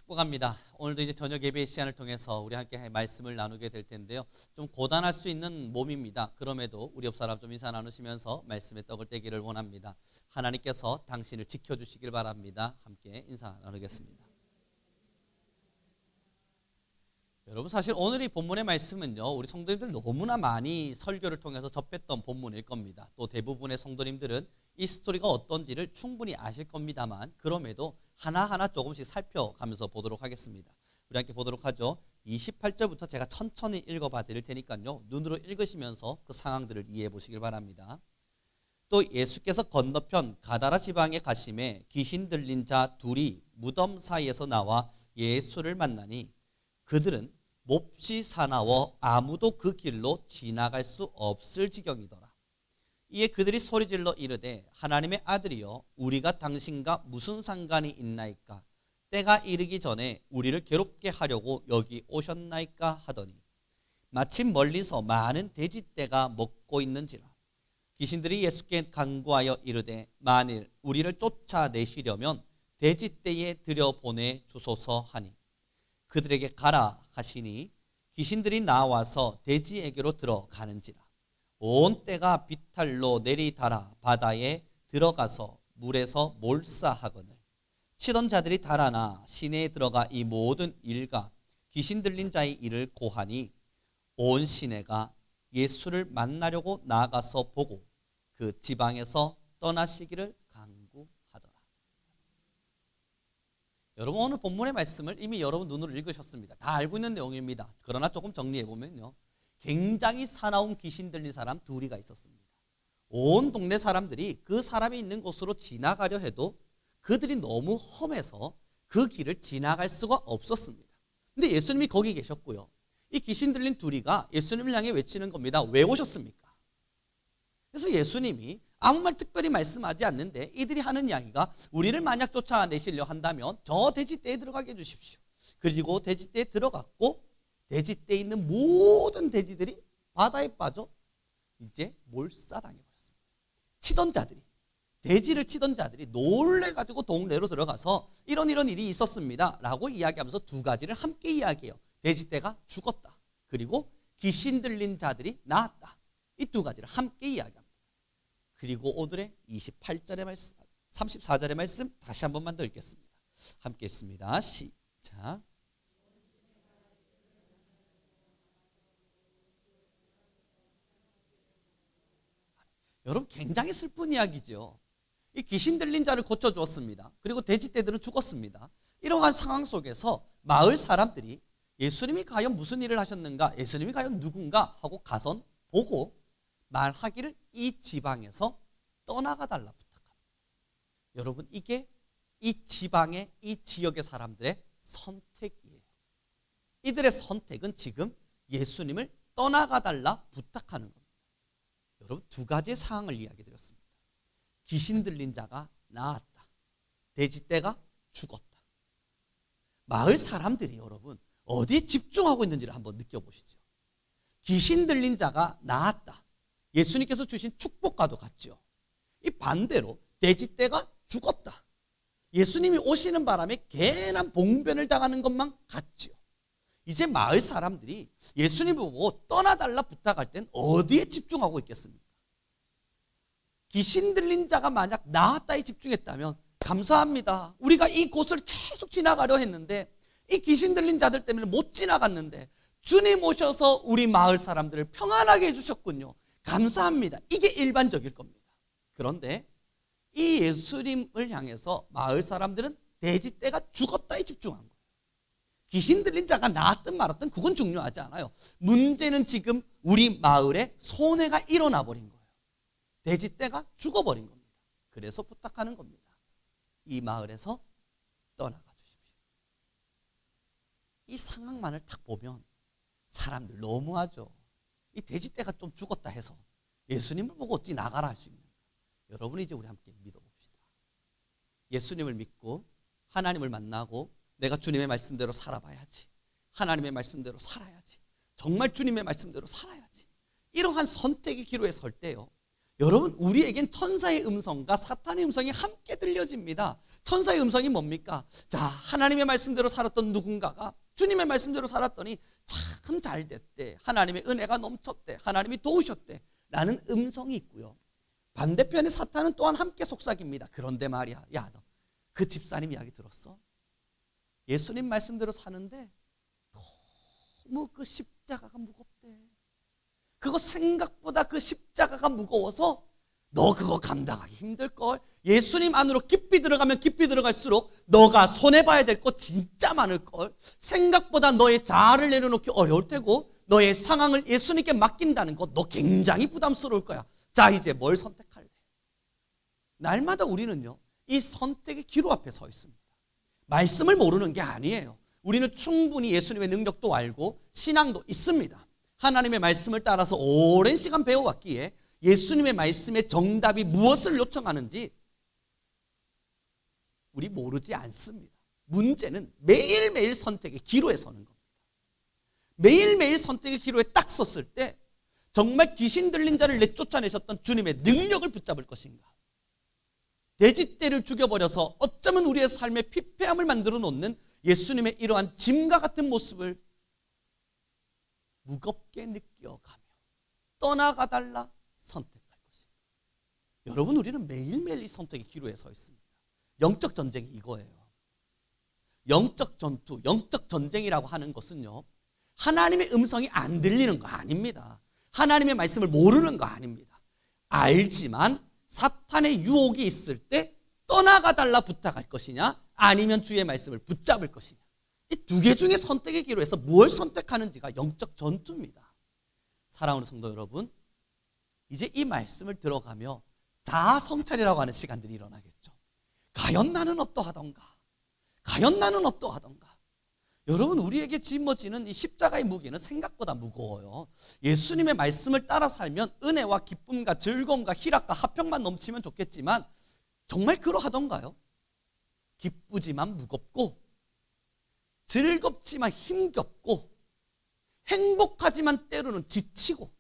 축복합니다. 오늘도 이제 저녁 예배 시간을 통해서 우리 함께 말씀을 나누게 될 텐데요. 좀 고단할 수 있는 몸입니다. 그럼에도 우리 옆 사람 좀 인사 나누시면서 말씀의 떡을 떼기를 원합니다. 하나님께서 당신을 지켜주시길 바랍니다. 함께 인사 나누겠습니다. 여러분, 사실 오늘 이 본문의 말씀은요, 우리 성도님들 너무나 많이 설교를 통해서 접했던 본문일 겁니다. 또 대부분의 성도님들은 이 스토리가 어떤지를 충분히 아실 겁니다만, 그럼에도 하나하나 조금씩 살펴가면서 보도록 하겠습니다. 우리 함께 보도록 하죠. 28절부터 제가 천천히 읽어봐 드릴 테니까요, 눈으로 읽으시면서 그 상황들을 이해해 보시길 바랍니다. 또 예수께서 건너편 가다라 지방에 가심에 귀신 들린 자 둘이 무덤 사이에서 나와 예수를 만나니 그들은 몹시 사나워 아무도 그 길로 지나갈 수 없을 지경이더라. 이에 그들이 소리질러 이르되 하나님의 아들이여, 우리가 당신과 무슨 상관이 있나이까? 때가 이르기 전에 우리를 괴롭게 하려고 여기 오셨나이까? 하더니 마침 멀리서 많은 돼지떼가 먹고 있는지라. 귀신들이 예수께 간구하여 이르되 만일 우리를 쫓아내시려면 돼지떼에 들여보내 주소서 하니 그들에게 가라 하시니 귀신들이 나와서 돼지에게로 들어가는지라. 온 떼가 비탈로 내리달아 바다에 들어가서 물에서 몰사하거늘 치던 자들이 달아나 시내에 들어가 이 모든 일과 귀신 들린 자의 일을 고하니 온 시내가 예수를 만나려고 나가서 보고 그 지방에서 떠나시기를 간구하더라. 여러분, 오늘 본문의 말씀을 이미 여러분 눈으로 읽으셨습니다. 다 알고 있는 내용입니다. 그러나 조금 정리해 보면요, 굉장히 사나운 귀신 들린 사람 둘이가 있었습니다. 온 동네 사람들이 그 사람이 있는 곳으로 지나가려 해도 그들이 너무 험해서 그 길을 지나갈 수가 없었습니다. 근데 예수님이 거기 계셨고요, 이 귀신 들린 둘이가 예수님을 향해 외치는 겁니다. 왜 오셨습니까? 그래서 예수님이 아무 말 특별히 말씀하지 않는데 이들이 하는 이야기가 우리를 만약 쫓아내시려 한다면 저 돼지떼에 들어가게 해주십시오. 그리고 돼지떼에 들어갔고 돼지떼에 있는 모든 돼지들이 바다에 빠져 이제 몰사당해버렸습니다. 치던 자들이, 돼지를 치던 자들이 놀래가지고 동네로 들어가서 이런 일이 있었습니다 라고 이야기하면서 두 가지를 함께 이야기해요. 돼지떼가 죽었다, 그리고 귀신 들린 자들이 나았다. 이 두 가지를 함께 이야기합니다. 그리고 오늘의 28절의 말씀, 34절의 말씀 다시 한 번만 더 읽겠습니다. 함께 읽습니다. 시작. 여러분, 굉장히 슬픈 이야기죠. 이 귀신 들린 자를 고쳐주었습니다. 그리고 돼지떼들은 죽었습니다. 이러한 상황 속에서 마을 사람들이 예수님이 과연 무슨 일을 하셨는가, 예수님이 과연 누군가 하고 가선 보고 말하기를 이 지방에서 떠나가 달라 부탁합니다. 여러분, 이게 이 지방의, 이 지역의 사람들의 선택이에요. 이들의 선택은 지금 예수님을 떠나가 달라 부탁하는 겁니다. 여러분, 두 가지의 상황을 이야기 드렸습니다. 귀신 들린 자가 나았다, 돼지떼가 죽었다. 마을 사람들이 여러분 어디에 집중하고 있는지를 한번 느껴보시죠. 귀신 들린 자가 나았다, 예수님께서 주신 축복과도 같죠. 이 반대로 돼지떼가 죽었다, 예수님이 오시는 바람에 괜한 봉변을 당하는 것만 같죠. 이제 마을 사람들이 예수님 보고 떠나달라 부탁할 땐 어디에 집중하고 있겠습니까? 귀신 들린 자가 만약 나았다에 집중했다면 감사합니다, 우리가 이 곳을 계속 지나가려 했는데 이 귀신 들린 자들 때문에 못 지나갔는데 주님 오셔서 우리 마을 사람들을 평안하게 해주셨군요, 감사합니다. 이게 일반적일 겁니다. 그런데 이 예수님을 향해서 마을 사람들은 돼지떼가 죽었다에 집중한 거예요. 귀신 들린 자가 나았든 말았든 그건 중요하지 않아요. 문제는 지금 우리 마을에 손해가 일어나 버린 거예요. 돼지떼가 죽어버린 겁니다. 그래서 부탁하는 겁니다. 이 마을에서 떠나가 주십시오. 이 상황만을 딱 보면 사람들 너무하죠. 이 돼지떼가 좀 죽었다 해서 예수님을 보고 어찌 나가라 할 수 있는가? 여러분, 이제 우리 함께 믿어봅시다. 예수님을 믿고 하나님을 만나고 내가 주님의 말씀대로 살아봐야지, 하나님의 말씀대로 살아야지, 정말 주님의 말씀대로 살아야지, 이러한 선택의 기로에 설 때요, 여러분, 우리에겐 천사의 음성과 사탄의 음성이 함께 들려집니다. 천사의 음성이 뭡니까? 자, 하나님의 말씀대로 살았던 누군가가 주님의 말씀대로 살았더니 참 잘 됐대. 하나님의 은혜가 넘쳤대. 하나님이 도우셨대. 라는 음성이 있고요. 반대편에 사탄은 또한 함께 속삭입니다. 그런데 말이야, 야, 너 그 집사님 이야기 들었어? 예수님 말씀대로 사는데 너무 그 십자가가 무겁대. 그거 생각보다 그 십자가가 무거워서 너 그거 감당하기 힘들걸. 예수님 안으로 깊이 들어가면 깊이 들어갈수록 너가 손해봐야 될 거 진짜 많을걸. 생각보다 너의 자아를 내려놓기 어려울 테고 너의 상황을 예수님께 맡긴다는 거 너 굉장히 부담스러울 거야. 자, 이제 뭘 선택할래? 날마다 우리는요, 이 선택의 기로 앞에 서 있습니다. 말씀을 모르는 게 아니에요. 우리는 충분히 예수님의 능력도 알고 신앙도 있습니다. 하나님의 말씀을 따라서 오랜 시간 배워왔기에 예수님의 말씀의 정답이 무엇을 요청하는지 우리 모르지 않습니다. 문제는 매일매일 선택의 기로에 서는 겁니다. 매일매일 선택의 기로에 딱 섰을 때 정말 귀신 들린 자를 내쫓아내셨던 주님의 능력을 붙잡을 것인가? 돼지떼를 죽여버려서 어쩌면 우리의 삶에 피폐함을 만들어 놓는 예수님의 이러한 짐과 같은 모습을 무겁게 느껴가며 떠나가달라 선택할 것입니다. 여러분, 우리는 매일매일 이 선택의 기로에 서 있습니다. 영적 전쟁이 이거예요. 영적 전투, 영적 전쟁이라고 하는 것은요, 하나님의 음성이 안 들리는 거 아닙니다. 하나님의 말씀을 모르는 거 아닙니다. 알지만 사탄의 유혹이 있을 때 떠나가달라 부탁할 것이냐, 아니면 주의 말씀을 붙잡을 것이냐. 이 두 개 중에 선택의 기로에서 뭘 선택하는지가 영적 전투입니다. 사랑하는 성도 여러분, 이제 이 말씀을 들어가며 자아 성찰이라고 하는 시간들이 일어나겠죠. 과연 나는 어떠하던가? 과연 나는 어떠하던가? 여러분, 우리에게 짊어지는 이 십자가의 무게는 생각보다 무거워요. 예수님의 말씀을 따라 살면 은혜와 기쁨과 즐거움과 희락과 화평만 넘치면 좋겠지만 정말 그러하던가요? 기쁘지만 무겁고 즐겁지만 힘겹고 행복하지만 때로는 지치고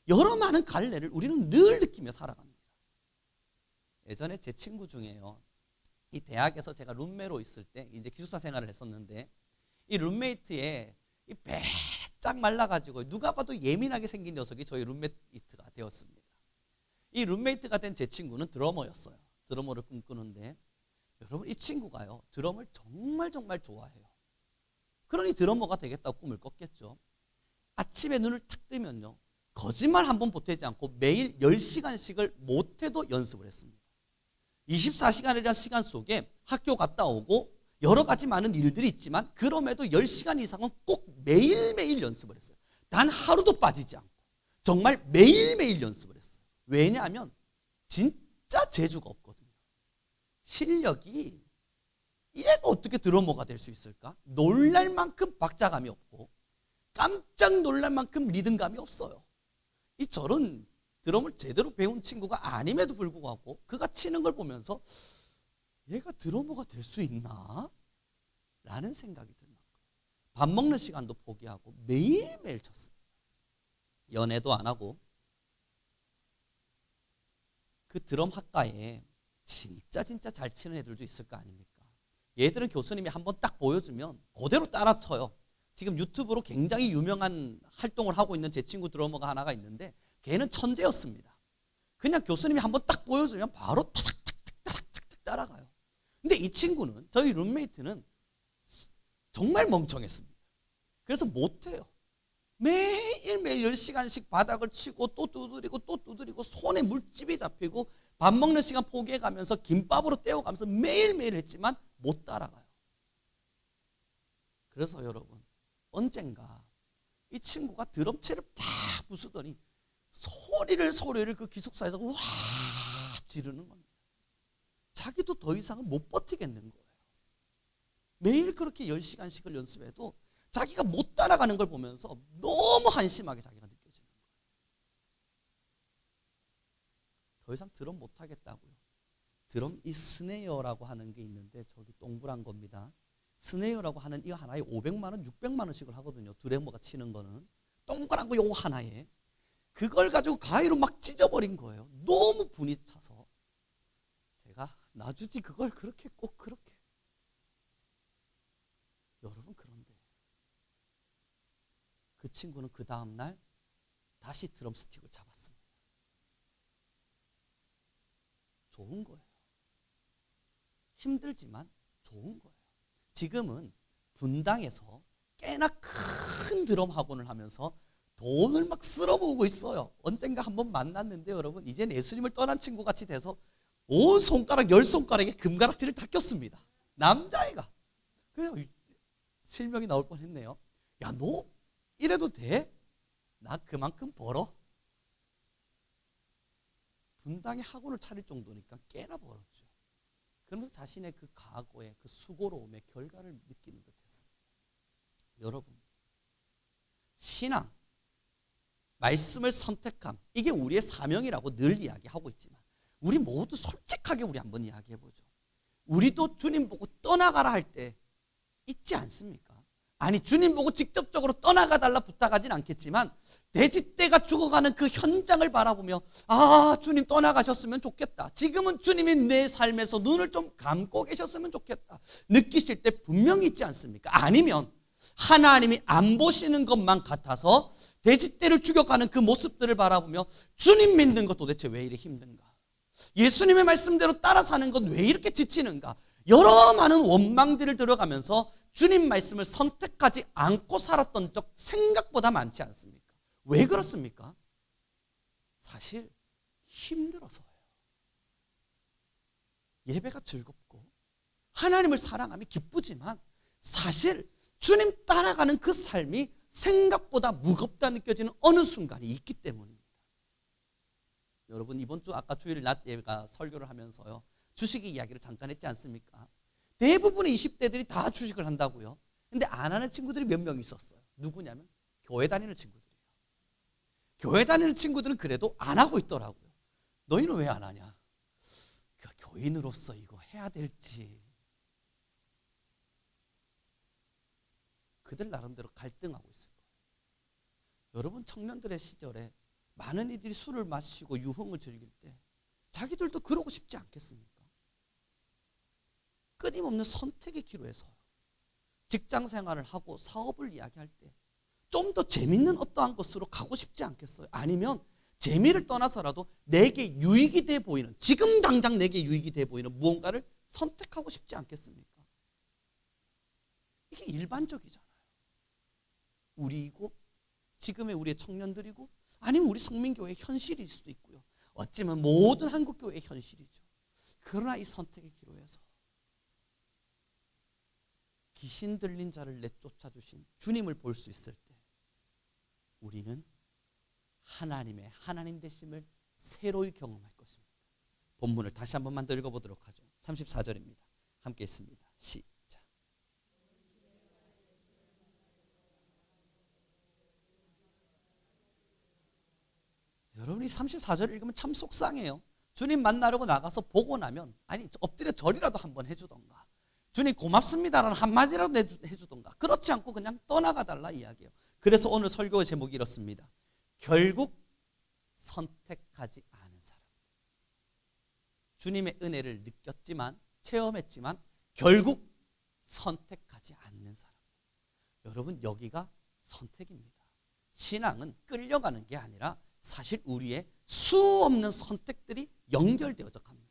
여러 많은 갈래를 우리는 늘 느끼며 살아갑니다. 예전에 제 친구 중에요, 이 대학에서 제가 룸메로 있을 때 이제 기숙사 생활을 했었는데 이 룸메이트에 이 배짝 말라가지고 누가 봐도 예민하게 생긴 녀석이 저희 룸메이트가 되었습니다. 이 룸메이트가 된 제 친구는 드러머였어요. 드러머를 꿈꾸는데 여러분, 이 친구가요, 드럼을 정말 좋아해요. 그러니 드러머가 되겠다고 꿈을 꿨겠죠. 아침에 눈을 탁 뜨면요, 거짓말 한 번 보태지 않고 매일 10시간씩을 못해도 연습을 했습니다. 24시간이라는 시간 속에 학교 갔다 오고 여러 가지 많은 일들이 있지만 그럼에도 10시간 이상은 꼭 매일매일 연습을 했어요. 단 하루도 빠지지 않고 정말 매일매일 연습을 했어요. 왜냐하면 진짜 재주가 없거든요. 실력이, 얘가 어떻게 드러머가 될 수 있을까? 놀랄 만큼 박자감이 없고 깜짝 놀랄 만큼 리듬감이 없어요. 이 저런 드럼을 제대로 배운 친구가 아님에도 불구하고 그가 치는 걸 보면서 얘가 드러머가 될 수 있나? 라는 생각이 들 만큼 밥 먹는 시간도 포기하고 매일매일 쳤습니다. 연애도 안 하고 그 드럼 학과에 진짜 잘 치는 애들도 있을 거 아닙니까? 얘들은 교수님이 한번 딱 보여주면 그대로 따라 쳐요. 지금 유튜브로 굉장히 유명한 활동을 하고 있는 제 친구 드러머가 하나가 있는데 걔는 천재였습니다. 그냥 교수님이 한번 딱 보여주면 바로 타닥타닥 따라가요. 근데 이 친구는, 저희 룸메이트는 정말 멍청했습니다. 그래서 못해요. 매일매일 10시간씩 바닥을 치고 또 두드리고 손에 물집이 잡히고 밥 먹는 시간 포기해가면서 김밥으로 때워가면서 매일매일 했지만 못 따라가요. 그래서 여러분, 언젠가 이 친구가 드럼체를 팍 부수더니 소리를 그 기숙사에서 와 지르는 겁니다. 자기도 더 이상은 못 버티겠는 거예요. 매일 그렇게 10시간씩을 연습해도 자기가 못 따라가는 걸 보면서 너무 한심하게 자기가 느껴지는 거예요. 더 이상 드럼 못 하겠다고요. 드럼 이 스네어라고 하는 게 있는데 저기 동그란 겁니다. 스네어라고 하는 이거 하나에 500만 원, 600만 원씩을 하거든요. 드래머가 치는 거는 동그란 거 요거 하나에. 그걸 가지고 가위로 막 찢어버린 거예요. 너무 분이 차서. 제가 놔주지 그걸 그렇게 꼭 그렇게. 여러분, 그런데 그 친구는 그 다음날 다시 드럼스틱을 잡았습니다. 좋은 거예요. 힘들지만 좋은 거예요. 지금은 분당에서 꽤나 큰 드럼 학원을 하면서 돈을 막 쓸어 모으고 있어요. 언젠가 한번 만났는데 여러분, 이제 예수님을 떠난 친구 같이 돼서 온 손가락 10손가락에 금가락지를 다 꼈습니다. 남자애가. 그래요. 실명이 나올 뻔했네요. 야, 너 이래도 돼? 나 그만큼 벌어. 분당에 학원을 차릴 정도니까 꽤나 벌었죠. 그러면서 자신의 그 과거의 그 수고로움의 결과를 느끼는 듯했습니다. 여러분, 신앙, 말씀을 선택함, 이게 우리의 사명이라고 늘 이야기하고 있지만 우리 모두 솔직하게 우리 한번 이야기해보죠. 우리도 주님 보고 떠나가라 할 때 있지 않습니까? 아니, 주님 보고 직접적으로 떠나가달라 부탁하진 않겠지만 돼지떼가 죽어가는 그 현장을 바라보며 아, 주님 떠나가셨으면 좋겠다. 지금은 주님이 내 삶에서 눈을 좀 감고 계셨으면 좋겠다. 느끼실 때 분명히 있지 않습니까? 아니면 하나님이 안 보시는 것만 같아서 돼지떼를 죽여가는 그 모습들을 바라보며 주님 믿는 것 도대체 왜 이렇게 힘든가? 예수님의 말씀대로 따라 사는 건 왜 이렇게 지치는가? 여러 많은 원망들을 들어가면서 주님 말씀을 선택하지 않고 살았던 적 생각보다 많지 않습니까? 왜 그렇습니까? 사실 힘들어서예요. 예배가 즐겁고 하나님을 사랑함이 기쁘지만 사실 주님 따라가는 그 삶이 생각보다 무겁다 느껴지는 어느 순간이 있기 때문입니다. 여러분, 이번 주 아까 주일 낮 예배가 설교를 하면서요, 주식 이야기를 잠깐 했지 않습니까? 대부분의 20대들이 다 주식을 한다고요. 근데 안 하는 친구들이 몇 명 있었어요. 누구냐면 교회 다니는 친구들이에요. 교회 다니는 친구들은 그래도 안 하고 있더라고요. 너희는 왜 안 하냐? 교인으로서 이거 해야 될지. 그들 나름대로 갈등하고 있을 거예요. 여러분, 청년들의 시절에 많은 이들이 술을 마시고 유흥을 즐길 때 자기들도 그러고 싶지 않겠습니까? 끊임없는 선택의 기로에서 직장 생활을 하고 사업을 이야기할 때 좀 더 재밌는 어떠한 것으로 가고 싶지 않겠어요? 아니면 재미를 떠나서라도 내게 유익이 돼 보이는, 지금 당장 내게 유익이 돼 보이는 무언가를 선택하고 싶지 않겠습니까? 이게 일반적이잖아요. 우리이고 지금의 우리의 청년들이고 아니면 우리 성민교회의 현실일 수도 있고요. 어찌면 모든 한국교회의 현실이죠. 그러나 이 선택의 기로에서 귀신 들린 자를 내쫓아 주신 주님을 볼 수 있을 때 우리는 하나님의 하나님 되심을 새로이 경험할 것입니다. 본문을 다시 한 번만 더 읽어보도록 하죠. 34절입니다. 함께 있습니다. 시작. 여러분이 34절 읽으면 참 속상해요. 주님 만나려고 나가서 보고 나면 아니 엎드려 절이라도 한번 해주던가, 주님 고맙습니다라는 한마디라도 해주던가, 그렇지 않고 그냥 떠나가달라 이야기해요. 그래서 오늘 설교의 제목이 이렇습니다. 결국 선택하지 않은 사람. 주님의 은혜를 느꼈지만, 체험했지만 결국 선택하지 않는 사람. 여러분, 여기가 선택입니다. 신앙은 끌려가는 게 아니라 사실 우리의 수없는 선택들이 연결되어져 갑니다.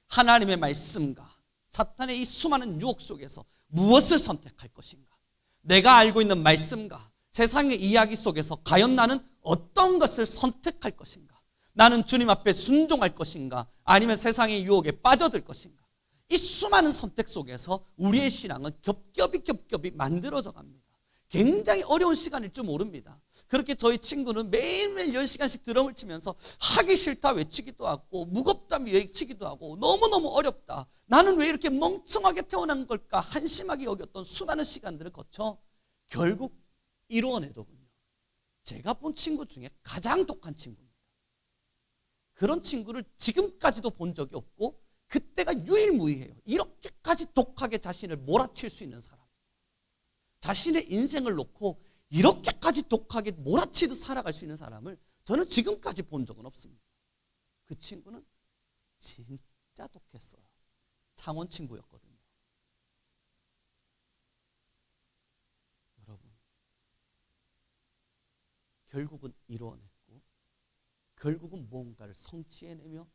하나님의 말씀과 사탄의 이 수많은 유혹 속에서 무엇을 선택할 것인가? 내가 알고 있는 말씀과 세상의 이야기 속에서 과연 나는 어떤 것을 선택할 것인가? 나는 주님 앞에 순종할 것인가? 아니면 세상의 유혹에 빠져들 것인가? 이 수많은 선택 속에서 우리의 신앙은 겹겹이 만들어져 갑니다. 굉장히 어려운 시간일 줄 모릅니다. 그렇게 저희 친구는 매일매일 10시간씩 드럼을 치면서 하기 싫다 외치기도 하고 무겁다 외치기도 하고 너무너무 어렵다, 나는 왜 이렇게 멍청하게 태어난 걸까 한심하게 여겼던 수많은 시간들을 거쳐 결국 이루어내더군요. 제가 본 친구 중에 가장 독한 친구입니다. 그런 친구를 지금까지도 본 적이 없고 그때가 유일무이해요. 이렇게까지 독하게 자신을 몰아칠 수 있는 사람, 자신의 인생을 놓고 이렇게까지 독하게 몰아치듯 살아갈 수 있는 사람을 저는 지금까지 본 적은 없습니다. 그 친구는 진짜 독했어요. 창원 친구였거든요. 여러분, 결국은 이루어냈고 결국은 뭔가를 성취해내며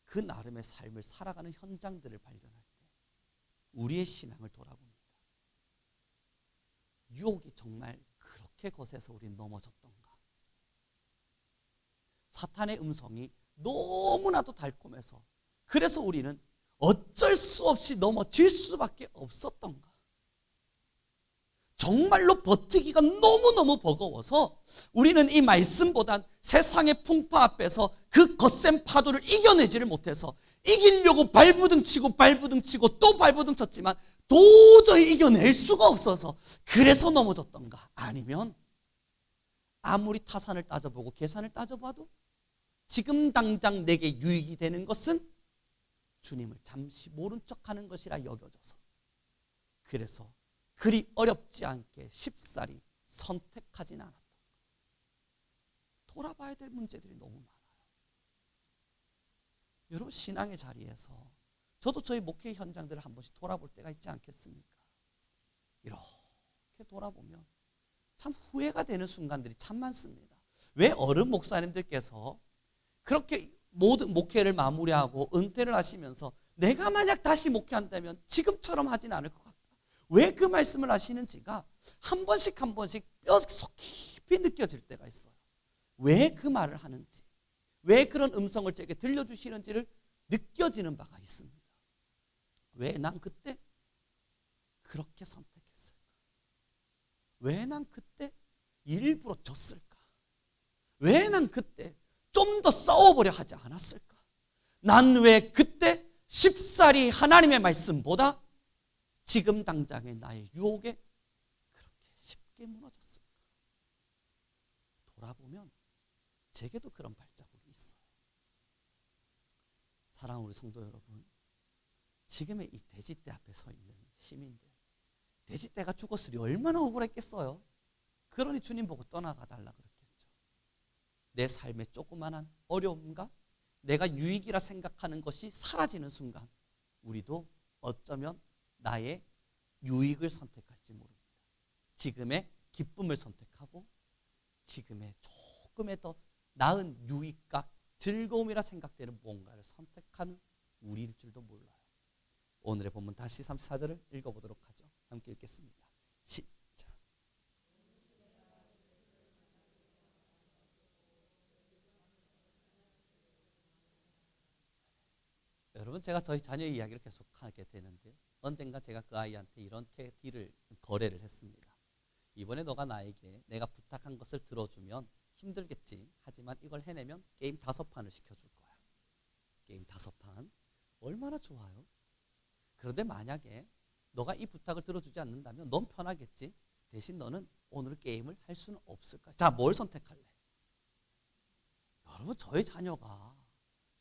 그 나름의 삶을 살아가는 현장들을 발견할 때 우리의 신앙을 돌아봅니다. 유혹이 정말 그렇게 거세서 우리 넘어졌던가? 사탄의 음성이 너무나도 달콤해서 그래서 우리는 어쩔 수 없이 넘어질 수밖에 없었던가? 정말로 버티기가 너무너무 버거워서 우리는 이 말씀보단 세상의 풍파 앞에서 그 거센 파도를 이겨내지를 못해서 이기려고 발부둥 치고 또 발부둥 쳤지만 도저히 이겨낼 수가 없어서 그래서 넘어졌던가? 아니면 아무리 타산을 따져보고 계산을 따져봐도 지금 당장 내게 유익이 되는 것은 주님을 잠시 모른 척하는 것이라 여겨져서 그래서 그리 어렵지 않게 쉽사리 선택하진 않았다. 돌아봐야 될 문제들이 너무 많아요. 여러분, 신앙의 자리에서 저도 저희 목회 현장들을 한 번씩 돌아볼 때가 있지 않겠습니까? 이렇게 돌아보면 참 후회가 되는 순간들이 참 많습니다. 왜 어른 목사님들께서 그렇게 모든 목회를 마무리하고 은퇴를 하시면서 내가 만약 다시 목회한다면 지금처럼 하진 않을 것 같다. 왜 그 말씀을 하시는지가 한 번씩 뼈속 깊이 느껴질 때가 있어요. 왜 그 말을 하는지, 왜 그런 음성을 제게 들려주시는지를 느껴지는 바가 있습니다. 왜 난 그때 그렇게 선택했을까? 왜 난 그때 일부러 졌을까? 왜 난 그때 좀 더 싸워보려 하지 않았을까? 난 왜 그때 쉽사리 하나님의 말씀보다 지금 당장의 나의 유혹에 그렇게 쉽게 무너졌을까? 돌아보면 제게도 그런 발자국이 있어요. 사랑하는 우리 성도 여러분, 지금의 이 돼지떼 앞에 서 있는 시민들, 돼지떼가 죽었으니 얼마나 억울했겠어요. 그러니 주님 보고 떠나가 달라 그랬겠죠. 내 삶의 조그만한 어려움과 내가 유익이라 생각하는 것이 사라지는 순간 우리도 어쩌면 나의 유익을 선택할지 모릅니다. 지금의 기쁨을 선택하고 지금의 조금의 더 나은 유익과 즐거움이라 생각되는 뭔가를 선택하는 우리일 줄도 몰라요. 오늘의 본문 다시 34절을 읽어보도록 하죠. 함께 읽겠습니다. 시작. 여러분, 제가 저희 자녀의 이야기를 계속하게 되는데 언젠가 제가 그 아이한테 이렇게 거래를 했습니다. 이번에 너가 나에게 내가 부탁한 것을 들어주면 힘들겠지. 하지만 이걸 해내면 게임 5판을 시켜줄 거야. 게임 5판. 얼마나 좋아요. 그런데 만약에 너가 이 부탁을 들어주지 않는다면 넌 편하겠지. 대신 너는 오늘 게임을 할 수는 없을 거야. 자, 뭘 선택할래? 여러분, 저희 자녀가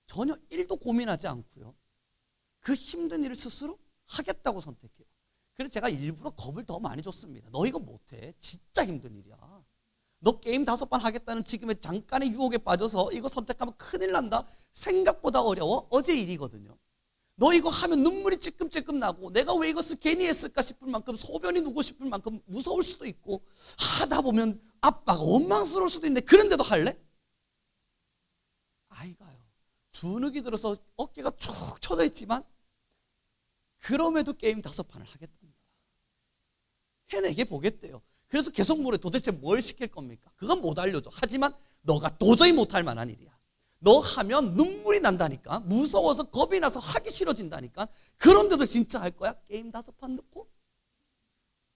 전혀 1도 고민하지 않고요. 그 힘든 일을 스스로 하겠다고 선택해요. 그래서 제가 일부러 겁을 더 많이 줬습니다. 너 이거 못해. 진짜 힘든 일이야. 너 게임 5판 하겠다는 지금의 잠깐의 유혹에 빠져서 이거 선택하면 큰일 난다. 생각보다 어려워. 어제 일이거든요. 너 이거 하면 눈물이 찔끔찔끔 나고 내가 왜 이것을 괜히 했을까 싶을 만큼 소변이 누고 싶을 만큼 무서울 수도 있고 하다 보면 아빠가 원망스러울 수도 있는데 그런데도 할래? 아이가요. 주눅이 들어서 어깨가 쭉 쳐져 있지만 그럼에도 게임 5판을 하겠답니다. 해내게 보겠대요. 그래서 계속 물어. 도대체 뭘 시킬 겁니까? 그건 못 알려줘. 하지만 너가 도저히 못할 만한 일이야. 너 하면 눈물이 난다니까. 무서워서 겁이 나서 하기 싫어진다니까. 그런데도 진짜 할 거야? 게임 5판 넣고?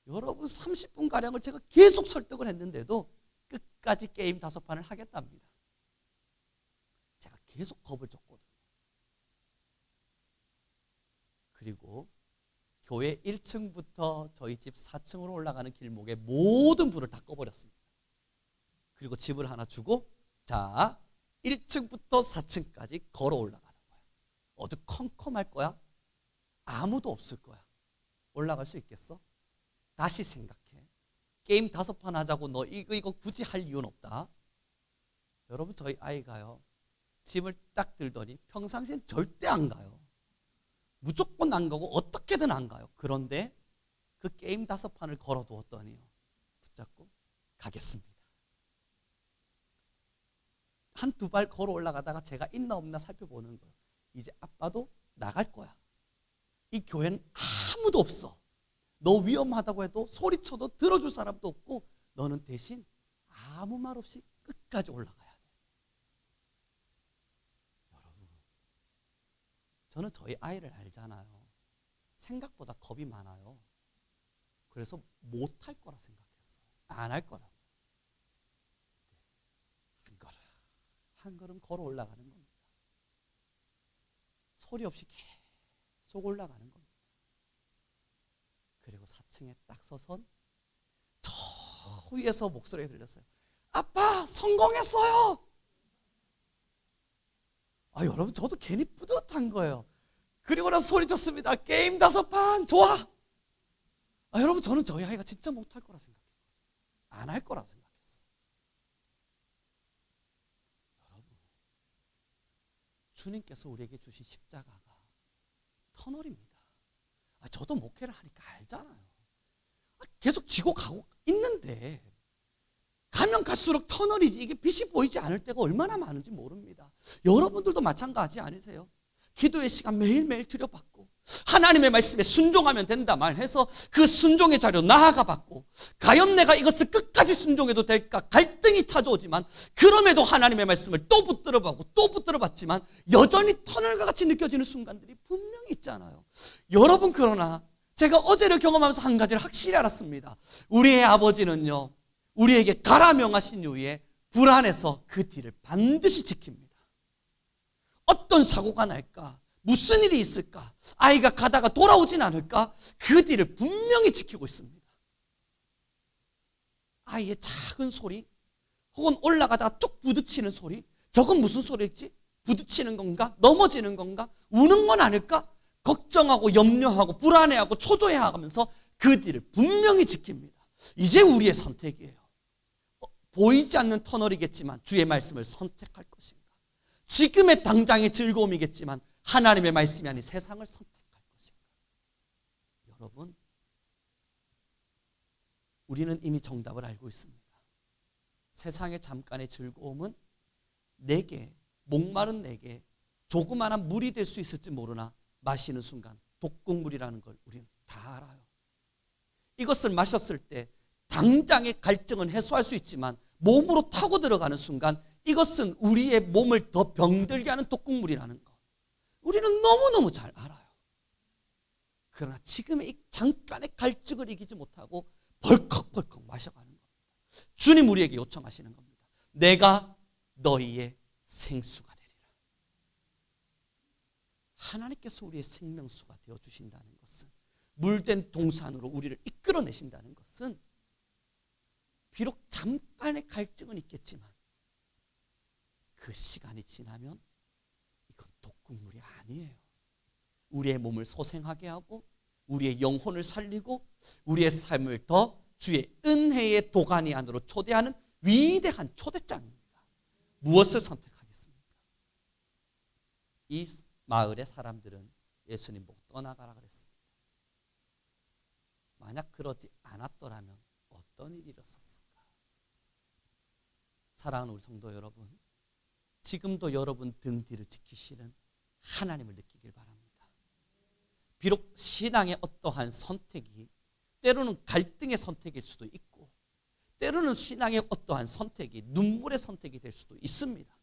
여러분, 30분가량을 제가 계속 설득을 했는데도 끝까지 게임 5판을 하겠답니다. 제가 계속 겁을 줬거든요. 그리고 교회 1층부터 저희 집 4층으로 올라가는 길목에 모든 불을 다 꺼버렸습니다. 그리고 집을 하나 주고 자, 1층부터 4층까지 걸어 올라가는 거야. 어두컴컴할 거야? 아무도 없을 거야. 올라갈 수 있겠어? 다시 생각해. 게임 5판 하자고 너 이거 굳이 할 이유는 없다. 여러분 저희 아이가요. 짐을 딱 들더니 평상시엔 절대 안 가요. 무조건 안 가고 어떻게든 안 가요. 그런데 그 게임 5판을 걸어두었더니요. 붙잡고 가겠습니다. 한두 발 걸어 올라가다가 제가 있나 없나 살펴보는 거예요. 이제 아빠도 나갈 거야. 이 교회는 아무도 없어. 너 위험하다고 해도 소리쳐도 들어줄 사람도 없고 너는 대신 아무 말 없이 끝까지 올라가야 돼. 여러분, 저는 저희 아이를 알잖아요. 생각보다 겁이 많아요. 그래서 못할 거라 생각했어요. 안 할 거라고. 한 걸음 걸어 올라가는 겁니다. 소리 없이 계속 올라가는 겁니다. 그리고 4층에 딱 서선 저 위에서 목소리가 들렸어요. 아빠 성공했어요. 여러분 저도 괜히 뿌듯한 거예요. 그리고 나서 소리쳤습니다. 게임 5판 좋아. 여러분 저는 저희 아이가 진짜 못할 거라 생각했어요. 안 할 거라 생각했어요. 주님께서 우리에게 주신 십자가가 터널입니다. 저도 목회를 하니까 알잖아요. 계속 지고 가고 있는데 가면 갈수록 터널이지 이게 빛이 보이지 않을 때가 얼마나 많은지 모릅니다. 여러분들도 마찬가지 아니세요? 기도의 시간 매일매일 들여받고 하나님의 말씀에 순종하면 된다 말해서 그 순종의 자료 나아가 받고 과연 내가 이것을 끝까지 순종해도 될까 갈등이 찾아오지만 그럼에도 하나님의 말씀을 또 붙들어 보고 또 붙들어 봤지만 여전히 터널과 같이 느껴지는 순간들이 분명히 있잖아요. 여러분 그러나 제가 어제를 경험하면서 한 가지를 확실히 알았습니다. 우리의 아버지는요 우리에게 가라 명하신 이후에 불안해서 그 뒤를 반드시 지킵니다. 어떤 사고가 날까? 무슨 일이 있을까? 아이가 가다가 돌아오진 않을까? 그 뒤를 분명히 지키고 있습니다. 아이의 작은 소리 혹은 올라가다가 뚝 부딪히는 소리 저건 무슨 소리였지? 부딪히는 건가? 넘어지는 건가? 우는 건 아닐까? 걱정하고 염려하고 불안해하고 초조해하면서 그 뒤를 분명히 지킵니다. 이제 우리의 선택이에요. 보이지 않는 터널이겠지만 주의 말씀을 선택할 것인가? 지금의 당장의 즐거움이겠지만 하나님의 말씀이 아닌 세상을 선택할 것인가? 여러분, 우리는 이미 정답을 알고 있습니다. 세상의 잠깐의 즐거움은 내게, 목마른 내게 조그마한 물이 될 수 있을지 모르나 마시는 순간 독극물이라는 걸 우리는 다 알아요. 이것을 마셨을 때 당장의 갈증은 해소할 수 있지만 몸으로 타고 들어가는 순간 이것은 우리의 몸을 더 병들게 하는 독극물이라는 것 우리는 너무너무 잘 알아요. 그러나 지금의 이 잠깐의 갈증을 이기지 못하고 벌컥벌컥 마셔가는 겁니다. 주님 우리에게 요청하시는 겁니다. 내가 너희의 생수가 되리라. 하나님께서 우리의 생명수가 되어주신다는 것은 물된 동산으로 우리를 이끌어내신다는 것은 비록 잠깐의 갈증은 있겠지만 그 시간이 지나면 이건 독극물이 아니에요. 우리의 몸을 소생하게 하고 우리의 영혼을 살리고 우리의 삶을 더 주의 은혜의 도가니 안으로 초대하는 위대한 초대장입니다. 무엇을 선택하겠습니까? 이 마을의 사람들은 예수님 보고 떠나가라 그랬습니다. 만약 그러지 않았더라면 어떤 일이 일어섰을까? 사랑하는 우리 성도 여러분, 지금도 여러분 등 뒤를 지키시는 하나님을 느끼길 바랍니다. 비록 신앙의 어떠한 선택이 때로는 갈등의 선택일 수도 있고 때로는 신앙의 어떠한 선택이 눈물의 선택이 될 수도 있습니다.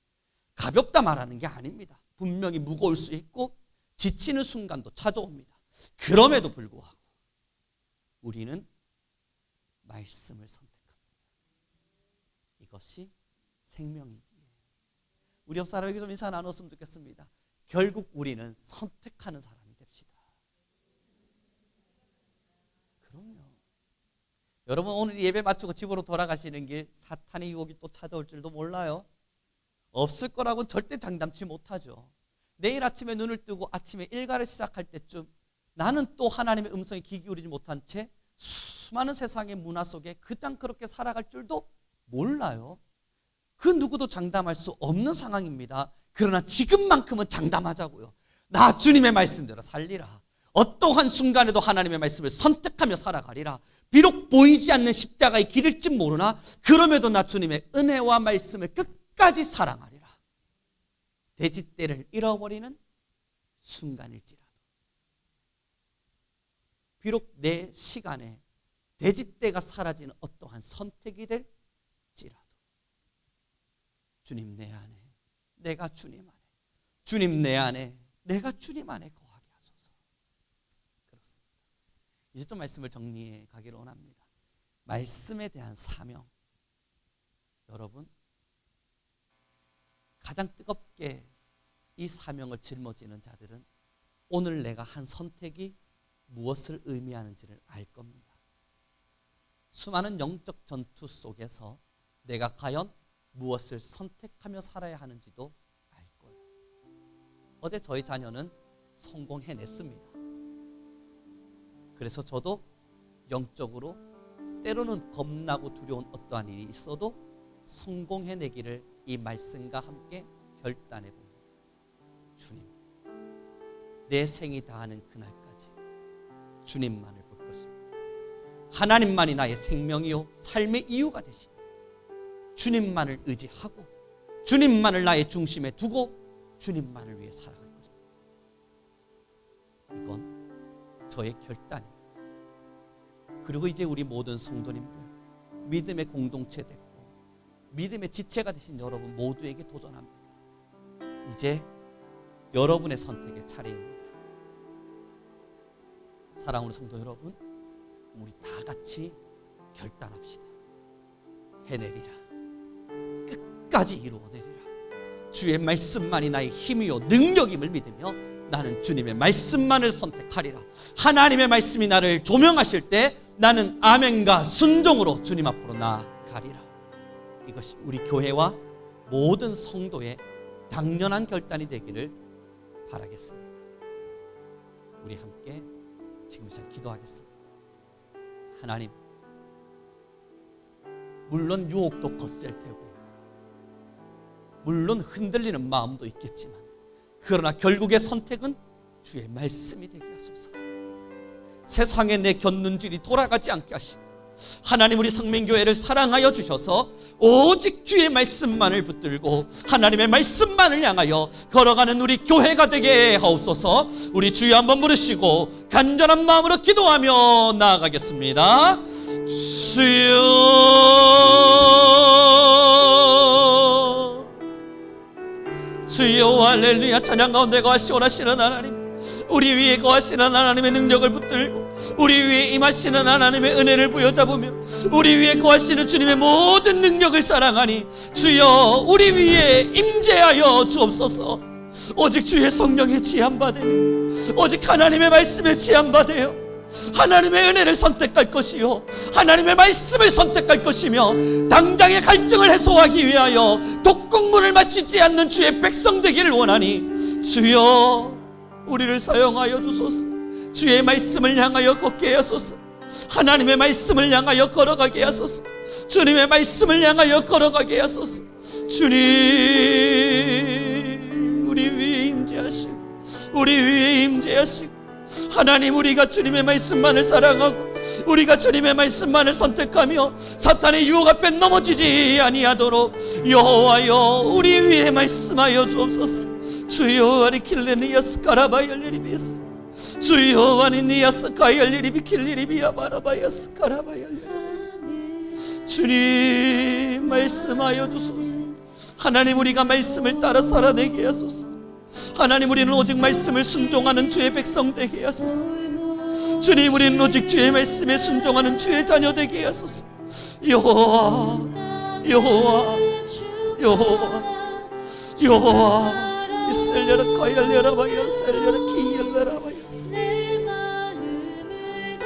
가볍다 말하는 게 아닙니다. 분명히 무거울 수 있고 지치는 순간도 찾아옵니다. 그럼에도 불구하고 우리는 말씀을 선택합니다. 이것이 생명이기에 우리 옆 사람에게 좀 인사 나눴으면 좋겠습니다. 결국 우리는 선택하는 사람이 됩시다. 그럼요. 여러분 오늘 예배 마치고 집으로 돌아가시는 길 사탄의 유혹이 또 찾아올 줄도 몰라요. 없을 거라고는 절대 장담치 못하죠. 내일 아침에 눈을 뜨고 아침에 일과를 시작할 때쯤 나는 또 하나님의 음성에 귀 기울이지 못한 채 수많은 세상의 문화 속에 그냥 그렇게 살아갈 줄도 몰라요. 그 누구도 장담할 수 없는 상황입니다. 그러나 지금만큼은 장담하자고요. 나 주님의 말씀대로 살리라. 어떠한 순간에도 하나님의 말씀을 선택하며 살아가리라. 비록 보이지 않는 십자가의 길일지 모르나 그럼에도 나 주님의 은혜와 말씀을 끝까지 사랑하리라. 돼지떼를 잃어버리는 순간일지라도, 비록 내 시간에 돼지떼가 사라지는 어떠한 선택이 될지라도, 주님 내 안에 내가 주님 안에, 주님 내 안에 내가 주님 안에 거하게 하소서. 그렇습니다. 이제 좀 말씀을 정리해 가기를 원합니다. 말씀에 대한 사명, 여러분 가장 뜨겁게 이 사명을 짊어지는 자들은 오늘 내가 한 선택이 무엇을 의미하는지를 알 겁니다. 수많은 영적 전투 속에서 내가 과연 무엇을 선택하며 살아야 하는지도 알 거예요. 어제 저희 자녀는 성공해냈습니다. 그래서 저도 영적으로 때로는 겁나고 두려운 어떠한 일이 있어도 성공해내기를 이 말씀과 함께 결단해 봅니다. 주님, 내 생이 다하는 그날까지 주님만을 볼 것입니다. 하나님만이 나의 생명이요 삶의 이유가 되시니 주님만을 의지하고 주님만을 나의 중심에 두고 주님만을 위해 살아갈 것입니다. 이건 저의 결단입니다. 그리고 이제 우리 모든 성도님들, 믿음의 공동체 됐고 믿음의 지체가 되신 여러분 모두에게 도전합니다. 이제 여러분의 선택의 차례입니다. 사랑하는 성도 여러분, 우리 다 같이 결단합시다. 해내리라. 끝까지 이루어내리라. 주의 말씀만이 나의 힘이요 능력임을 믿으며 나는 주님의 말씀만을 선택하리라. 하나님의 말씀이 나를 조명하실 때 나는 아멘과 순종으로 주님 앞으로 나아가리라. 이것이 우리 교회와 모든 성도의 당연한 결단이 되기를 바라겠습니다. 우리 함께 지금 시작 기도하겠습니다. 하나님, 물론 유혹도 거셀 테고 물론 흔들리는 마음도 있겠지만 그러나 결국의 선택은 주의 말씀이 되게 하소서. 세상에 내 곁눈질이 돌아가지 않게 하시고 하나님, 우리 성민교회를 사랑하여 주셔서 오직 주의 말씀만을 붙들고 하나님의 말씀만을 향하여 걸어가는 우리 교회가 되게 하옵소서. 우리 주여 한번 부르시고 간절한 마음으로 기도하며 나아가겠습니다. 주여, 주여, 할렐루야. 찬양 가운데 거하시오라시는 하나님, 우리 위에 거하시는 하나님의 능력을 붙들고 우리 위에 임하시는 하나님의 은혜를 부여잡으며 우리 위에 거하시는 주님의 모든 능력을 사랑하니 주여 우리 위에 임재하여 주옵소서. 오직 주의 성령에 지함받으며 오직 하나님의 말씀에 지함받으며 하나님의 은혜를 선택할 것이요 하나님의 말씀을 선택할 것이며 당장의 갈증을 해소하기 위하여 독국물을 마시지 않는 주의 백성 되기를 원하니 주여 우리를 사용하여 주소서. 주의 말씀을 향하여 걷게 하소서. 하나님의 말씀을 향하여 걸어가게 하소서. 주님의 말씀을 향하여 걸어가게 하소서. 주님, 우리 위에 임재하시고 우리 위에 임재하시고 하나님, 우리가 주님의 말씀만을 사랑하고 우리가 주님의 말씀만을 선택하며 사탄의 유혹 앞에 넘어지지 아니하도록 여호와여 우리 위에 말씀하여 주옵소서. 주여 아리킬레니아스 카라바열리리비스 주여 아니니아스 카열리리비킬리리비아 바라바야스 카라바열리. 주님 말씀하여 주소서. 하나님, 우리가 말씀을 따라 살아내게 하소서. 하나님, 우리는 오직 말씀을 순종하는 주의 백성 되게 하소서. 주님, 우리는 오직 주의 말씀에 순종하는 주의 자녀 되게 하소서. 여호와 여호와 여호와 여호와 이셀려라 카열려라 바야 셀려라 키열려라 바야. 내 마음을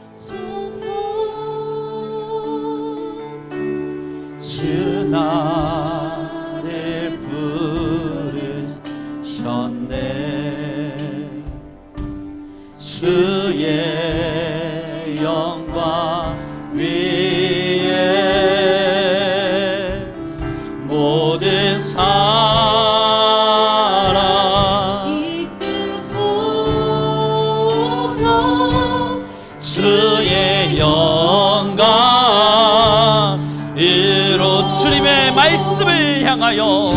높으소서. 주 나를 부르셨네. 주의 영광 위에 주의 영광으로 주님의 말씀을 향하여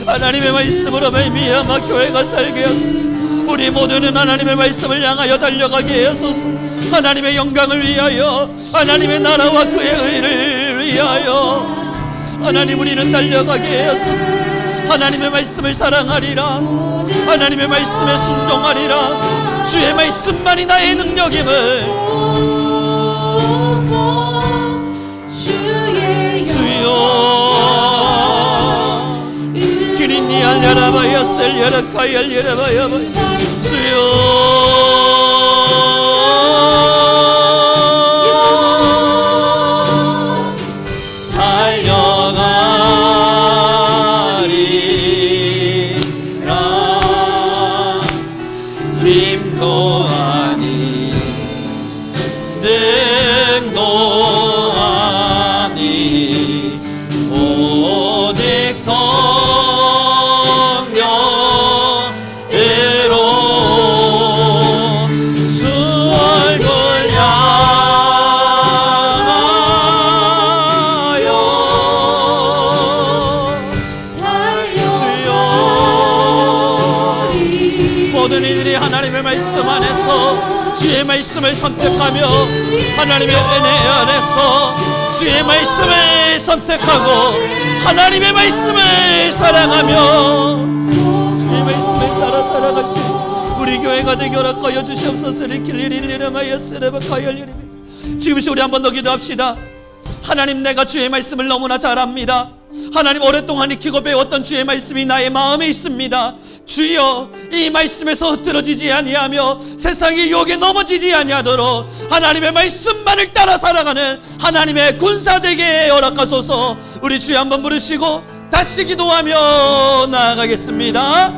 하나님의 말씀으로 말미암아 교회가 살게 하소서. 우리 모두는 하나님의 말씀을 향하여 달려가게 하소서. 하나님의 영광을 위하여, 하나님의 나라와 그의 의를 위하여 하나님 우리는 달려가게 하소서. 하나님의 말씀을 사랑하리라. 하나님의 말씀에 순종하리라. 주의 말씀만이 나의 능력임을 주여 기린니 알려라바야 셀려라카야 알려라바야 주여 힘도 아니 능도 아니 오직 성령으로 주 얼굴 향하여 주여 모든 이들이 하나님의 말씀 안에서 주의 말씀을 선택하며 하나님의 은혜 안에서 주의 말씀을 선택하고 하나님의 말씀을 사랑하며 주의 말씀을 따라 살아갈 수 있는 우리 교회가 되게 허락하여 주시옵소서. 지금 우리 한 번 더 기도합시다. 하나님, 내가 주의 말씀을 너무나 잘 압니다. 하나님, 오랫동안 익히고 배웠던 주의 말씀이 나의 마음에 있습니다. 주여, 이 말씀에서 흐트러지지 아니하며 세상의 유혹에 넘어지지 아니하도록 하나님의 말씀만을 따라 살아가는 하나님의 군사 되게 허락하소서. 우리 주여 한번 부르시고 다시 기도하며 나아가겠습니다.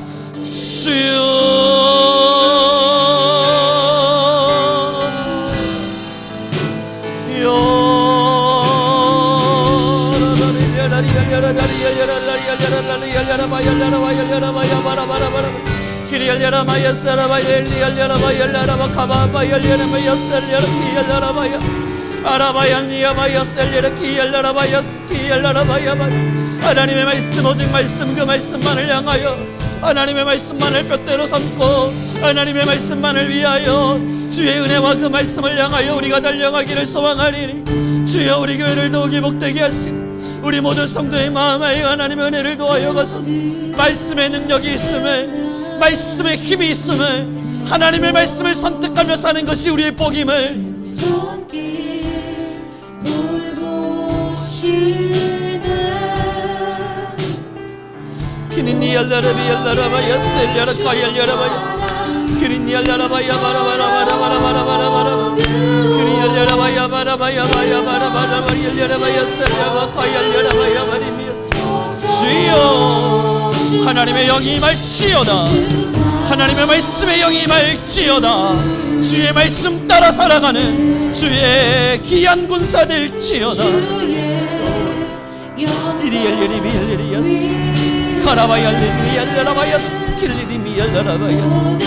하나님의 말씀, 오직 말씀, 그 말씀만을 향하여 하나님의 말씀만을 뼈대로 삼고 하나님의 말씀만을 위하여 주의 은혜와 그 말씀을 향하여 우리가 달려가기를 소망하리니 주여, 우리 교회를 더욱이 복되게 하시고 우리 모든 성도의 마음에 하나님의 은혜를 도하여 가소서. 말씀의 능력이 있음을, 말씀의 힘이 있음을, 하나님의 말씀을 선택하며 사는 것이 우리의 복임을 손길 돌보시네. 기린니 알라라비 알라라바야 셀려라카 열려라바야 기린니 알라라바야 바라바라바라바라바라바라 기린니 알라라바야 바라바야 바라바라바라 열려라바야 셀려라카 열려라바야 바리미야. 주여, 하나님의 영이 임할지어다. 하나님의 말씀의 영이 임할지어다. 주의 말씀 따라 살아가는 주의 귀한 군사 될지어다. 이리 열리리 열리리야스 가라바야 열리리 열라바야스 길리리 열라바야스.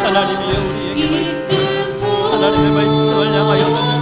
하나님이여, 우리에게 말씀, 하나님의 말씀을 향하여 가는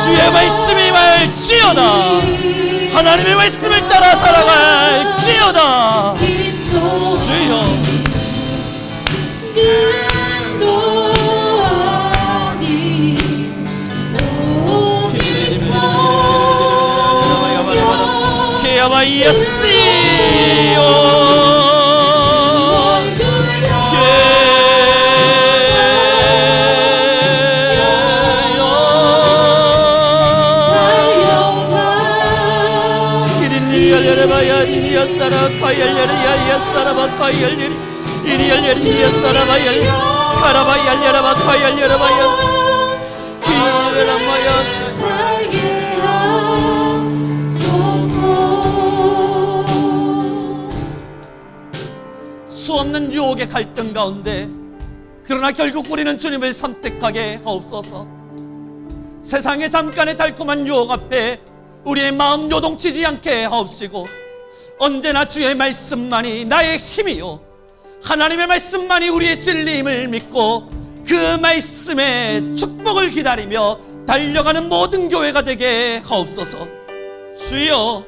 주의 말씀이 말지어다. 하나님의 말씀을 따라 살아갈지어다. 주여 수없는 유혹의 갈등 가운데 그러나 결국 우리는 주님을 선택하게 하옵소서. 세상의 잠깐의 달콤한 유혹 앞에 우리의 마음 요동치지 않게 하옵시고, 언제나 주의 말씀만이 나의 힘이요 하나님의 말씀만이 우리의 진리임을 믿고 그 말씀의 축복을 기다리며 달려가는 모든 교회가 되게 하옵소서. 주여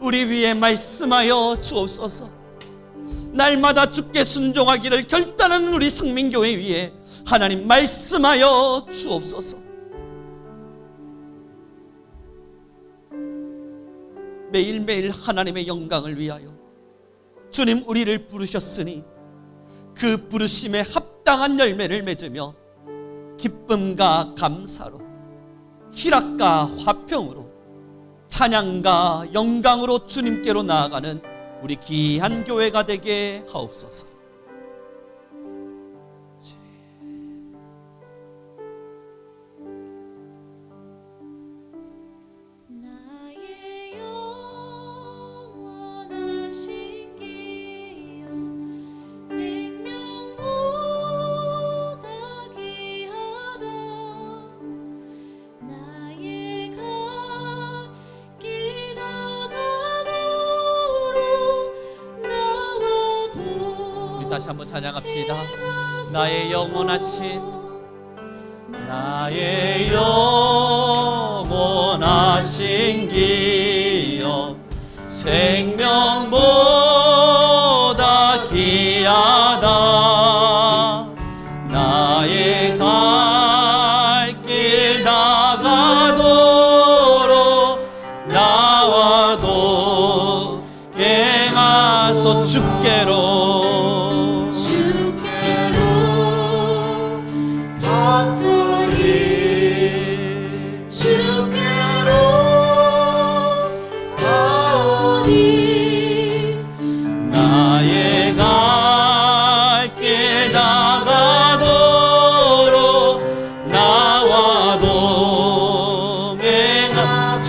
우리 위에 말씀하여 주옵소서. 날마다 주께 순종하기를 결단하는 우리 승민교회 위에 하나님 말씀하여 주옵소서. 매일매일 하나님의 영광을 위하여 주님 우리를 부르셨으니 그 부르심에 합당한 열매를 맺으며 기쁨과 감사로, 희락과 화평으로, 찬양과 영광으로 주님께로 나아가는 우리 귀한 교회가 되게 하옵소서. 다시 한번 찬양합시다. 나의 영원하신, 나의 영원하신 기여 생명보다 귀하다. 나의 갈 길 다가도록 나와도 행하소 주께로.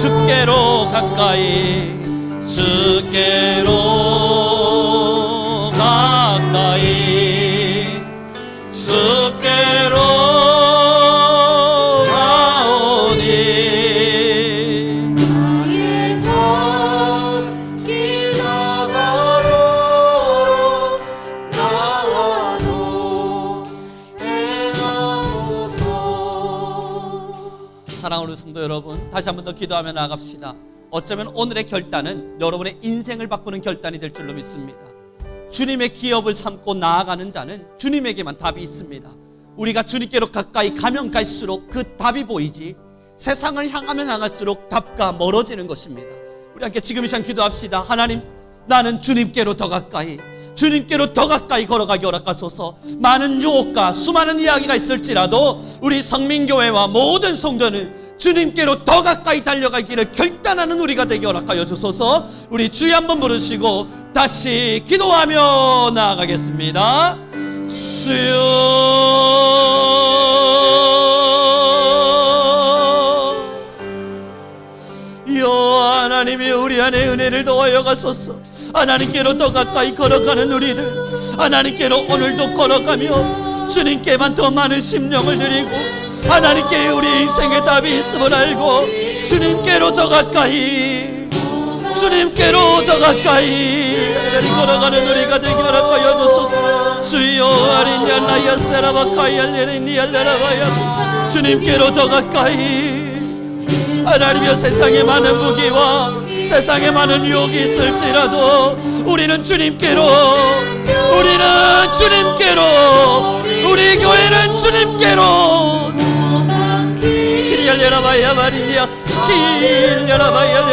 주께로 가까이 주께로 가오니 나의 갈 길 다가도록 나와도 행하소서. 사랑하는 성도 여러분, 다시 한 번 더 기도하며 나아갑시다. 어쩌면 오늘의 결단은 여러분의 인생을 바꾸는 결단이 될 줄로 믿습니다. 주님의 기업을 삼고 나아가는 자는 주님에게만 답이 있습니다. 우리가 주님께로 가까이 가면 갈수록 그 답이 보이지, 세상을 향하면 향할수록 답과 멀어지는 것입니다. 우리 함께 지금 이 시간 기도합시다. 하나님, 나는 주님께로 더 가까이, 주님께로 더 가까이 걸어가기 허락하소서. 많은 유혹과 수많은 이야기가 있을지라도 우리 성민교회와 모든 성도는 주님께로 더 가까이 달려가기를 결단하는 우리가 되게 허락하여 주소서. 우리 주여 한번 부르시고 다시 기도하며 나아가겠습니다. 주여, 하나님이 우리 안에 은혜를 더하여 가소서. 하나님께로 더 가까이 걸어가는 우리들, 하나님께로 오늘도 걸어가며 주님께만 더 많은 심령을 드리고 하나님께 우리 인생의 답이 있음을 알고 주님께로 더 가까이, 주님께로 더 가까이 걸어가는 우리가 되게 허락하여 주소서. 주여, 아리냐라야 세라바카이알레니알레라바야, 주님께로 더 가까이. 하나님이여, 세상에 많은 무기와 세상에 많은 유혹이 있을지라도 우리는 주님께로, 우리는 주님께로, 우리 교회는 주님께로. 키리알레라바야 마리니아 스킬레라바야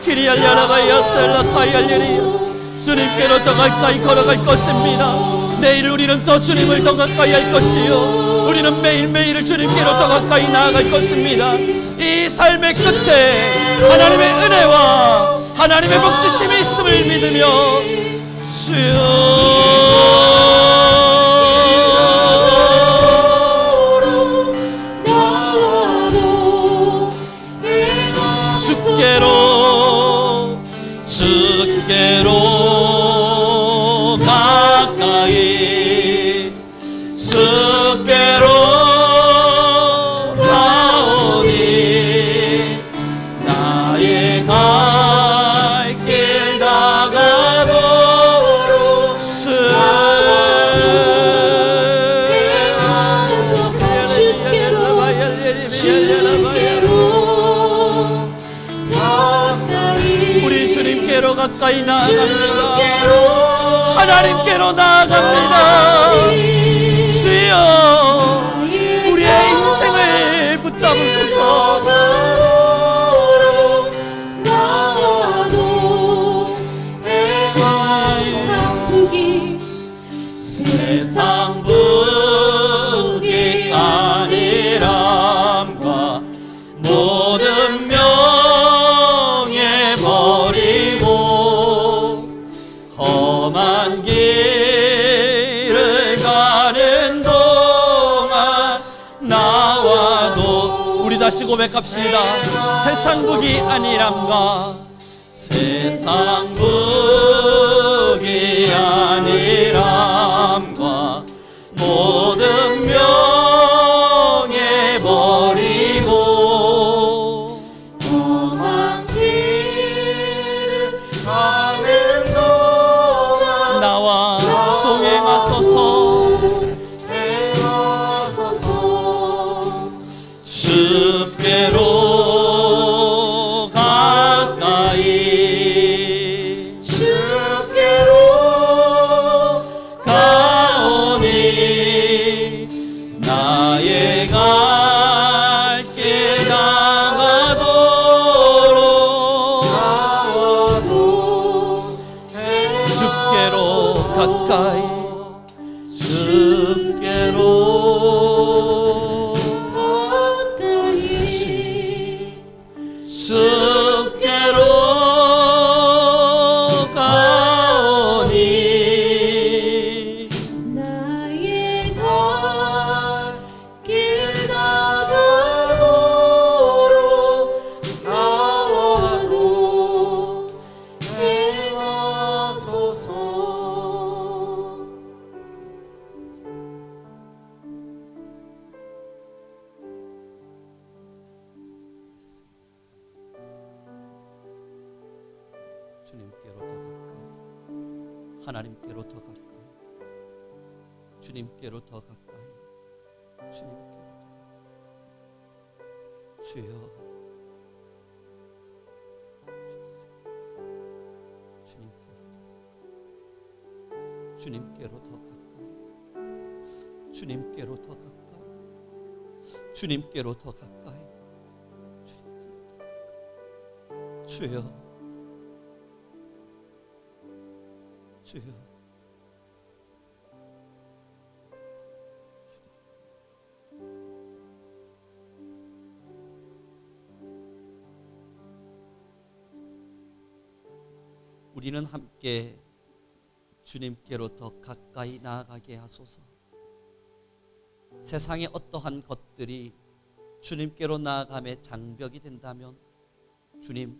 키리알레라바야 셀라카이알레리아. 주님께로 더 가까이 걸어갈 것입니다. 내일 우리는 더 주님을 더 가까이 할 것이요, 우리는 매일매일을 주님께로 더 가까이 나아갈 것입니다. 이 삶의 끝에 하나님의 은혜와 하나님의 복주심이 있음을 믿으며 주께로, 주께로 가까이, 주께로 가오니. 나의 갈 길 다가도 우리 주님께로 가까이 나아갑니다. 하나님께로 나아갑니다. 주여, 우리의 인생을 붙잡으소서. 세상 부귀 아니람과 모든 명예 버리고 험한 길을 가는 동안 나와도, 우리 다시 고백합시다. 세상 부귀 아니람과, 세상 부귀 아니람과 모든 명예 버리고 험한 길을 가는 동안 나와 동행하소서. 주께로 가까이, 주께로 가오니. 나의 갈 길 다가도록 주께로 가까이, 주께로 주께로 가오니. 나의 갈 길 다가도록 나와도 행하소서. 주님께로 더 가까이, 하나님께로 더 가까이, 주님께로 더 가까이, 주님께로 더 가까이. 주여, 주님께로 더 가까이, 주님께로 더 가까이, 주님께로 더 가까이, 주님께로 더 가까이, 주여, 주여. 우리는 함께 주님께로 더 가까이 나아가게 하소서. 세상의 어떠한 것들이 주님께로 나아감의 장벽이 된다면 주님,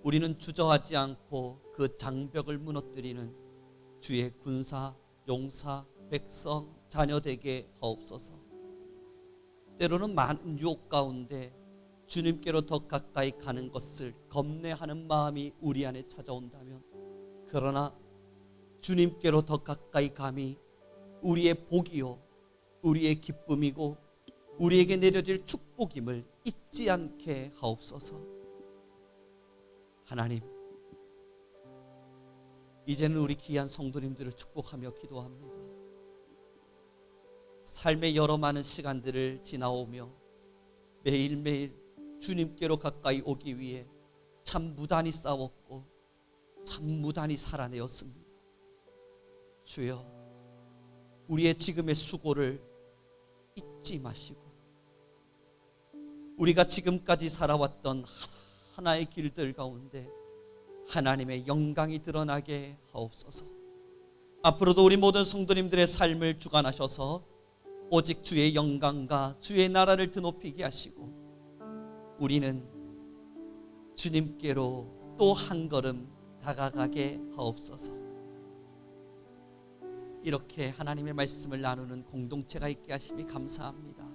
우리는 주저하지 않고 그 장벽을 무너뜨리는 주의 군사, 용사, 백성, 자녀 되게 하옵소서. 때로는 많은 유혹 가운데 주님께로 더 가까이 가는 것을 겁내하는 마음이 우리 안에 찾아온다면, 그러나 주님께로 더 가까이 감이 우리의 복이요, 우리의 기쁨이고 우리에게 내려질 축복임을 잊지 않게 하옵소서. 하나님, 이제는 우리 귀한 성도님들을 축복하며 기도합니다. 삶의 여러 많은 시간들을 지나오며 매일매일 주님께로 가까이 오기 위해 참 무단히 싸웠고 참 무단히 살아내었습니다. 주여, 우리의 지금의 수고를 잊지 마시고 우리가 지금까지 살아왔던 하나의 길들 가운데 하나님의 영광이 드러나게 하옵소서. 앞으로도 우리 모든 성도님들의 삶을 주관하셔서 오직 주의 영광과 주의 나라를 드높이게 하시고 우리는 주님께로 또 한 걸음 다가가게 하옵소서. 이렇게 하나님의 말씀을 나누는 공동체가 있게 하심이 감사합니다.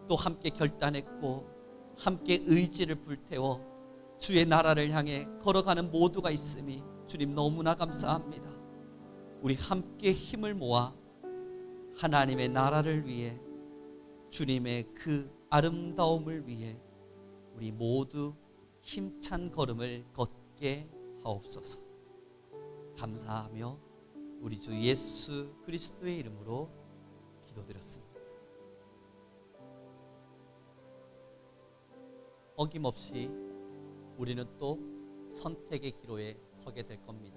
또 함께 결단했고 함께 의지를 불태워 주의 나라를 향해 걸어가는 모두가 있음이 주님 너무나 감사합니다. 우리 함께 힘을 모아 하나님의 나라를 위해, 주님의 그 아름다움을 위해 우리 모두 힘찬 걸음을 걷게 하옵소서. 감사하며 우리 주 예수 그리스도의 이름으로 기도드렸습니다. 어김없이 우리는 또 선택의 기로에 서게 될 겁니다.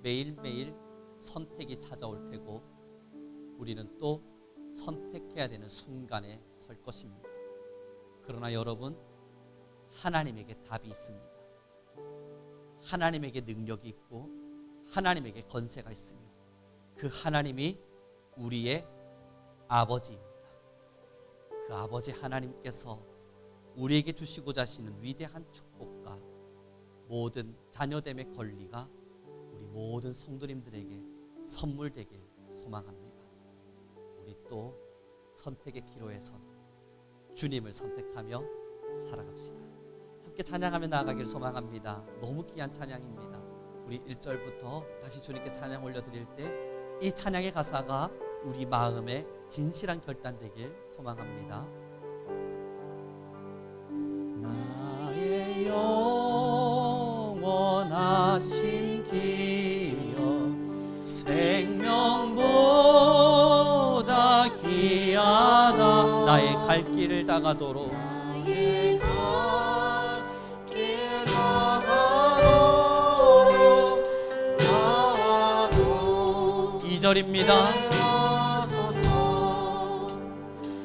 매일매일 선택이 찾아올 테고 우리는 또 선택해야 되는 순간에 설 것입니다. 그러나 여러분, 하나님에게 답이 있습니다. 하나님에게 능력이 있고 하나님에게 권세가 있으며 그 하나님이 우리의 아버지입니다. 그 아버지 하나님께서 우리에게 주시고자 하시는 위대한 축복과 모든 자녀됨의 권리가 우리 모든 성도님들에게 선물되길 소망합니다. 우리 또 선택의 기로에서 주님을 선택하며 살아갑시다. 함께 찬양하며 나아가길 소망합니다. 너무 귀한 찬양입니다. 우리 1절부터 다시 주님께 찬양 올려드릴 때 이 찬양의 가사가 우리 마음에 진실한 결단 되길 소망합니다. 나의 영원하신 기여 생명보다 귀하다. 나의 갈 길을 다가도록 나의 갈 길 다가도록 나와도 2절입니다.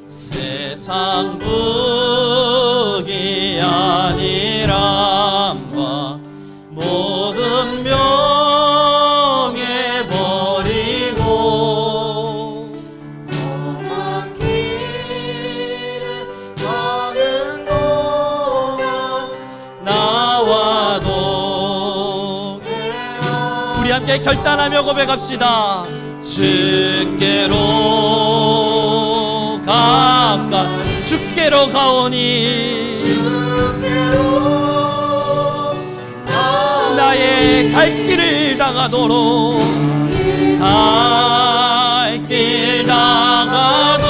세상 북이 아니람과 모든 명예버리고 험한 길을 가는 동안 나와도 우리 함께 결단하며 고백합시다. 주께로 가까이 주께로 가오니 나의 갈 길을 다가도록 갈 길 다가도록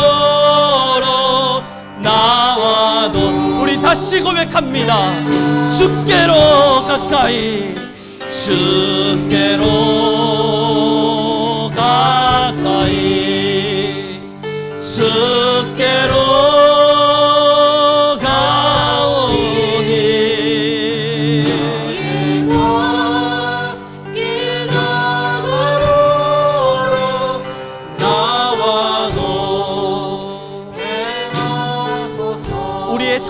나와도 우리 다시 고백합니다. 주께로 가까이 주께로 가까이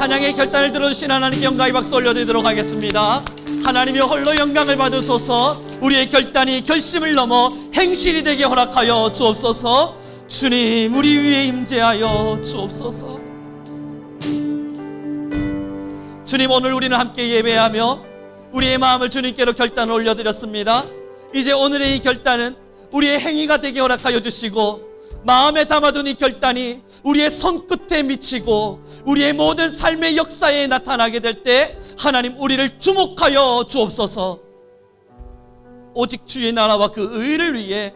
찬양의 결단을 들어주신 하나님께 영광의 박수 올려드리도록 하겠습니다. 하나님이 홀로 영광을 받으소서. 우리의 결단이 결심을 넘어 행실이 되게 허락하여 주옵소서. 주님, 우리 위에 임재하여 주옵소서. 주님, 오늘 우리는 함께 예배하며 우리의 마음을 주님께로 결단을 올려드렸습니다. 이제 오늘의 이 결단은 우리의 행위가 되게 허락하여 주시고, 마음에 담아둔 이 결단이 우리의 손끝에 미치고 우리의 모든 삶의 역사에 나타나게 될 때 하나님, 우리를 주목하여 주옵소서. 오직 주의 나라와 그 의를 위해,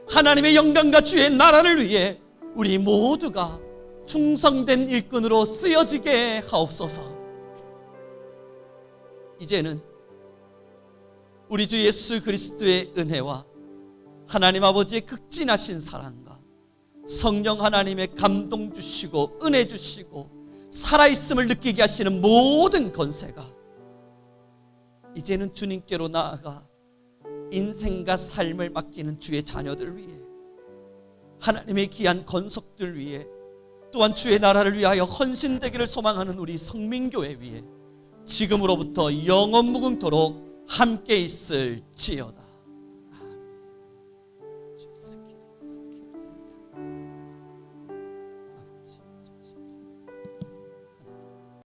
하나님의 영광과 주의 나라를 위해 우리 모두가 충성된 일꾼으로 쓰여지게 하옵소서. 이제는 우리 주 예수 그리스도의 은혜와 하나님 아버지의 극진하신 사랑과 성령 하나님의 감동 주시고 은혜 주시고 살아있음을 느끼게 하시는 모든 권세가 이제는 주님께로 나아가 인생과 삶을 맡기는 주의 자녀들 위해, 하나님의 귀한 건속들 위해, 또한 주의 나라를 위하여 헌신되기를 소망하는 우리 성민교회 위해 지금으로부터 영원 무궁토록 함께 있을지어다. 아멘.